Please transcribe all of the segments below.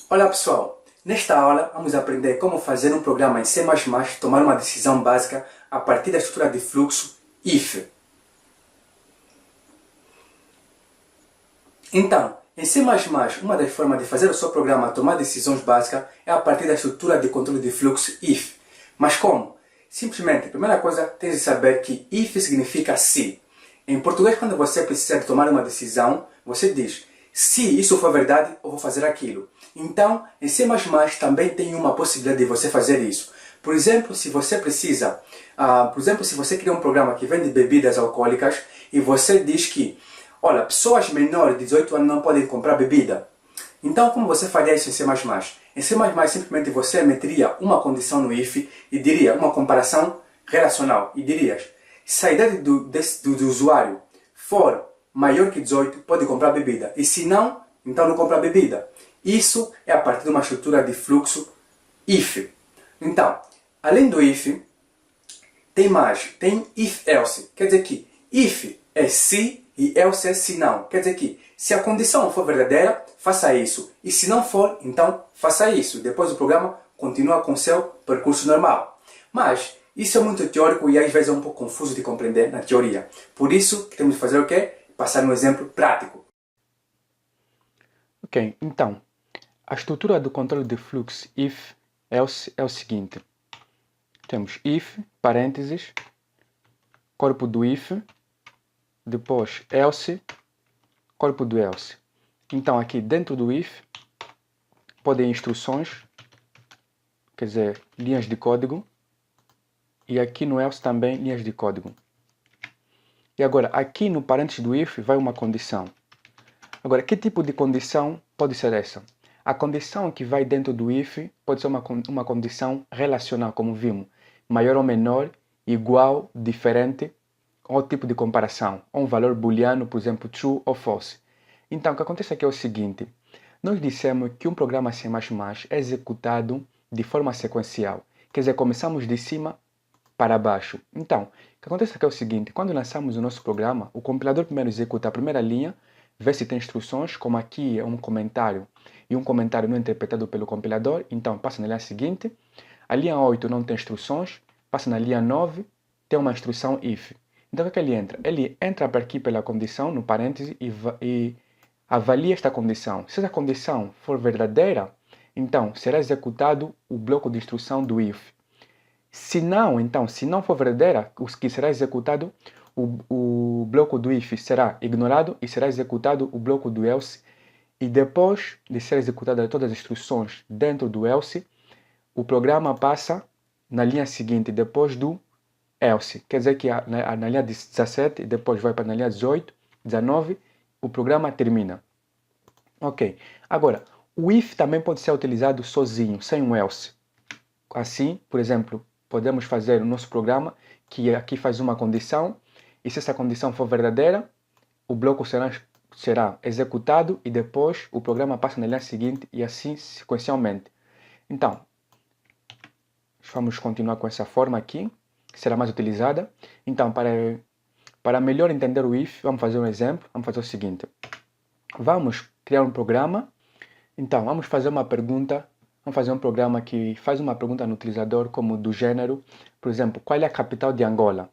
Olá pessoal, nesta aula vamos aprender como fazer um programa em C++ tomar uma decisão básica a partir da estrutura de fluxo if. Então, em C++, uma das formas de fazer o seu programa tomar decisões básicas é a partir da estrutura de controle de fluxo if. Mas como? Simplesmente, a primeira coisa, tens de saber que if significa se. Em português, quando você precisa de tomar uma decisão, você diz: se isso for verdade, eu vou fazer aquilo. Então, em C++ também tem uma possibilidade de você fazer isso. Por exemplo, se você precisa, se você cria um programa que vende bebidas alcoólicas e você diz que, olha, pessoas menores de 18 anos não podem comprar bebida. Então, como você faria isso em C++? Em C++, simplesmente você meteria uma condição no if e diria uma comparação relacional. E dirias, se a idade do usuário for maior que 18, pode comprar bebida. E se não, então não compra bebida. Isso é a partir de uma estrutura de fluxo if. Então, além do if, tem if-else. Quer dizer que if é se e else é se não. Quer dizer que se a condição for verdadeira, faça isso. E se não for, então faça isso. Depois o programa continua com seu percurso normal. Mas isso é muito teórico e às vezes é um pouco confuso de compreender na teoria. Por isso que temos que fazer o quê? Passar um exemplo prático. Ok, então, a estrutura do controle de fluxo if-else é o seguinte. Temos if, parênteses, corpo do if, depois else, corpo do else. Então, aqui dentro do if, podem instruções, quer dizer, linhas de código, e aqui no else também linhas de código. E agora, aqui no parênteses do if, vai uma condição. Agora, que tipo de condição pode ser essa? A condição que vai dentro do if pode ser uma condição relacional, como vimos, maior ou menor, igual, diferente, ou tipo de comparação, ou um valor booleano, por exemplo, true ou false. Então, o que acontece aqui é o seguinte, nós dissemos que um programa C++ é executado de forma sequencial, quer dizer, começamos de cima para baixo. Então, o que acontece aqui é o seguinte, quando lançamos o nosso programa, o compilador primeiro executa a primeira linha, vê se tem instruções, como aqui é um comentário, e um comentário não é interpretado pelo compilador, então passa na linha seguinte. A linha 8 não tem instruções, passa na linha 9, tem uma instrução if. Então o que é que ele entra? Ele entra aqui pela condição, no parêntese, e avalia esta condição. Se essa condição for verdadeira, então será executado o bloco de instrução do if. Se não, então, se não for verdadeira, o que será executado, o bloco do if será ignorado e será executado o bloco do else. E depois de ser executadas todas as instruções dentro do else, o programa passa na linha seguinte, depois do else. Quer dizer que na linha 17, depois vai para a linha 18, 19, o programa termina. Ok. Agora, o if também pode ser utilizado sozinho, sem um else. Assim, por exemplo, podemos fazer o nosso programa que aqui faz uma condição e se essa condição for verdadeira, o bloco será executado e depois o programa passa na linha seguinte e assim sequencialmente. Então, vamos continuar com essa forma aqui, que será mais utilizada. Então, para melhor entender o if, vamos fazer um exemplo. Vamos fazer o seguinte. Vamos criar um programa. Então, vamos fazer uma pergunta. Vamos fazer um programa que faz uma pergunta no utilizador como do gênero, por exemplo, qual é a capital de Angola?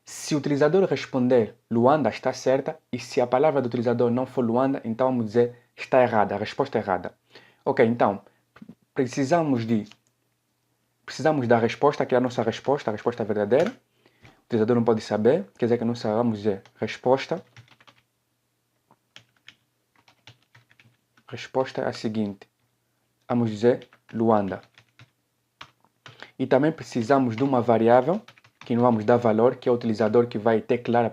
Se o utilizador responder Luanda está certa e se a palavra do utilizador não for Luanda, então vamos dizer está errada, a resposta é errada. Ok, então precisamos da resposta, que é a nossa resposta, a resposta verdadeira. O utilizador não pode saber, quer dizer que nós vamos dizer resposta. Resposta é a seguinte, vamos dizer Luanda. E também precisamos de uma variável que não vamos dar valor, que é o utilizador que vai teclar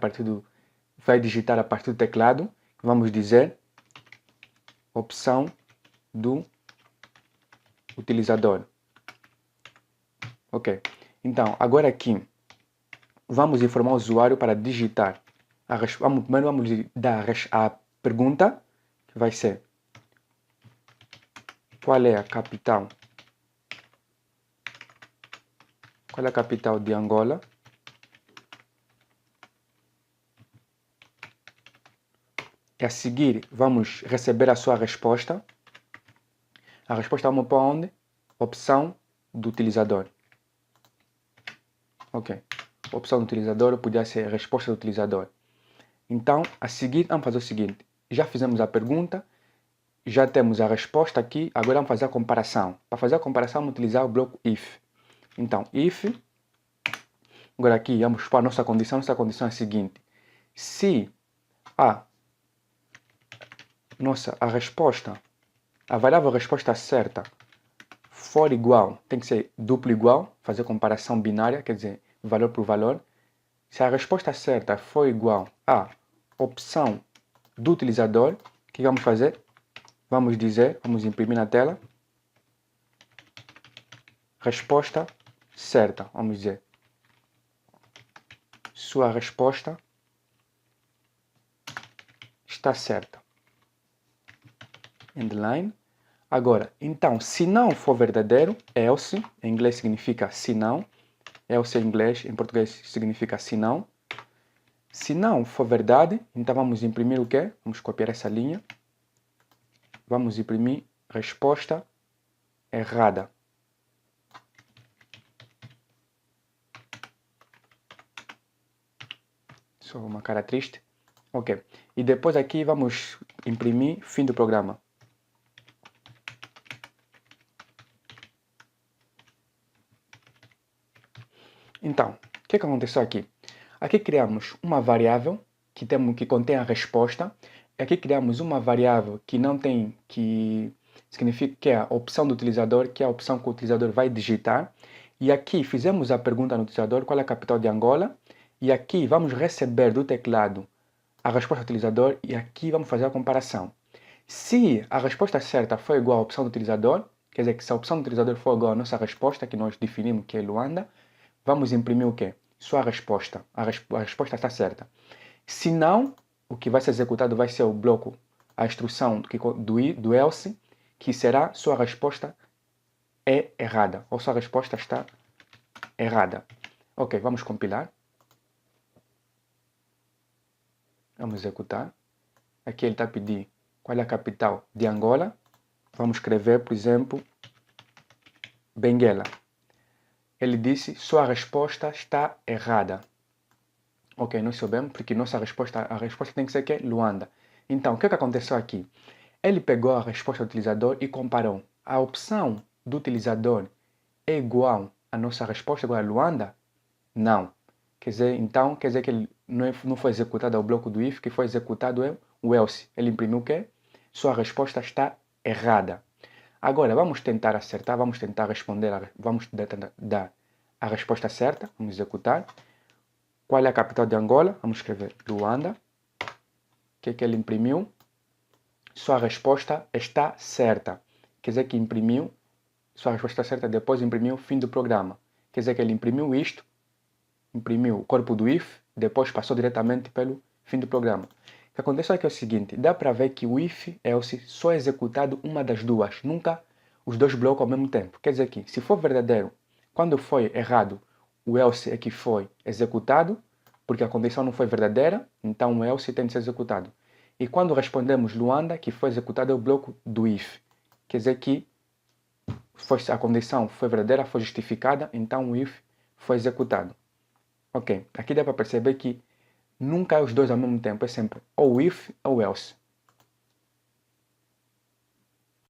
vai digitar a partir do teclado. Vamos dizer opção do utilizador. Ok. Então, agora aqui, vamos informar o usuário para digitar. Primeiro vamos dar a pergunta, que vai ser qual é a capital de Angola? E a seguir, vamos receber a sua resposta. A resposta vamos para onde? Opção do utilizador. Ok. Opção do utilizador podia ser a resposta do utilizador. Então, a seguir, vamos fazer o seguinte. Já fizemos a pergunta, já temos a resposta aqui, agora vamos fazer a comparação. Para fazer a comparação, vamos utilizar o bloco if. Então, if, agora aqui vamos para a nossa condição é a seguinte. Se a resposta, a variável resposta certa for igual, tem que ser duplo igual, fazer comparação binária, quer dizer, valor por valor. Se a resposta certa for igual à opção do utilizador, o que vamos fazer? Vamos dizer, vamos imprimir na tela, resposta certa, vamos dizer. Sua resposta está certa. Endline. Agora, então, se não for verdadeiro, else, em inglês significa se não, else em inglês, em português significa se não. Se não for verdade, então vamos imprimir o quê? Vamos copiar essa linha. Vamos imprimir resposta errada. Só uma cara triste. Ok. E depois aqui vamos imprimir fim do programa. Então, o que aconteceu aqui? Aqui criamos uma variável que contém a resposta. Aqui criamos uma variável que não tem, que significa que é a opção do utilizador, que é a opção que o utilizador vai digitar. E aqui fizemos a pergunta no utilizador, qual é a capital de Angola. E aqui vamos receber do teclado a resposta do utilizador e aqui vamos fazer a comparação. Se a resposta certa for igual à opção do utilizador, quer dizer que se a opção do utilizador for igual à nossa resposta, que nós definimos que é Luanda, vamos imprimir o quê? Sua resposta. A resposta está certa. Se não, o que vai ser executado vai ser o bloco, a instrução do else, que será sua resposta é errada, ou sua resposta está errada. Ok, vamos compilar. Vamos executar. Aqui ele está a pedir qual é a capital de Angola. Vamos escrever, por exemplo, Benguela. Ele disse, sua resposta está errada. Ok, nós sabemos, porque a resposta tem que ser que Luanda. Então, o que aconteceu aqui? Ele pegou a resposta do utilizador e comparou. A opção do utilizador é igual à nossa resposta, igual a Luanda? Não. Quer dizer que ele não foi executado o bloco do if, que foi executado é o else. Ele imprimiu o quê? Sua resposta está errada. Agora, vamos tentar acertar, vamos tentar responder, vamos dar a resposta certa, vamos executar. Qual é a capital de Angola? Vamos escrever Luanda. O que ele imprimiu? Sua resposta está certa. Quer dizer que imprimiu, sua resposta está certa, depois imprimiu o fim do programa. Quer dizer que ele imprimiu isto, imprimiu o corpo do if, depois passou diretamente pelo fim do programa. O que acontece aqui é o seguinte, dá para ver que o if else só é executado uma das duas, nunca os dois blocos ao mesmo tempo. Quer dizer que, se for verdadeiro, quando foi errado, o else é que foi executado, porque a condição não foi verdadeira, então o else tem de ser executado. E quando respondemos Luanda, que foi executado é o bloco do if. Quer dizer que a condição foi verdadeira, foi justificada, então o if foi executado. Ok, aqui dá para perceber que nunca é os dois ao mesmo tempo, é sempre ou if ou else.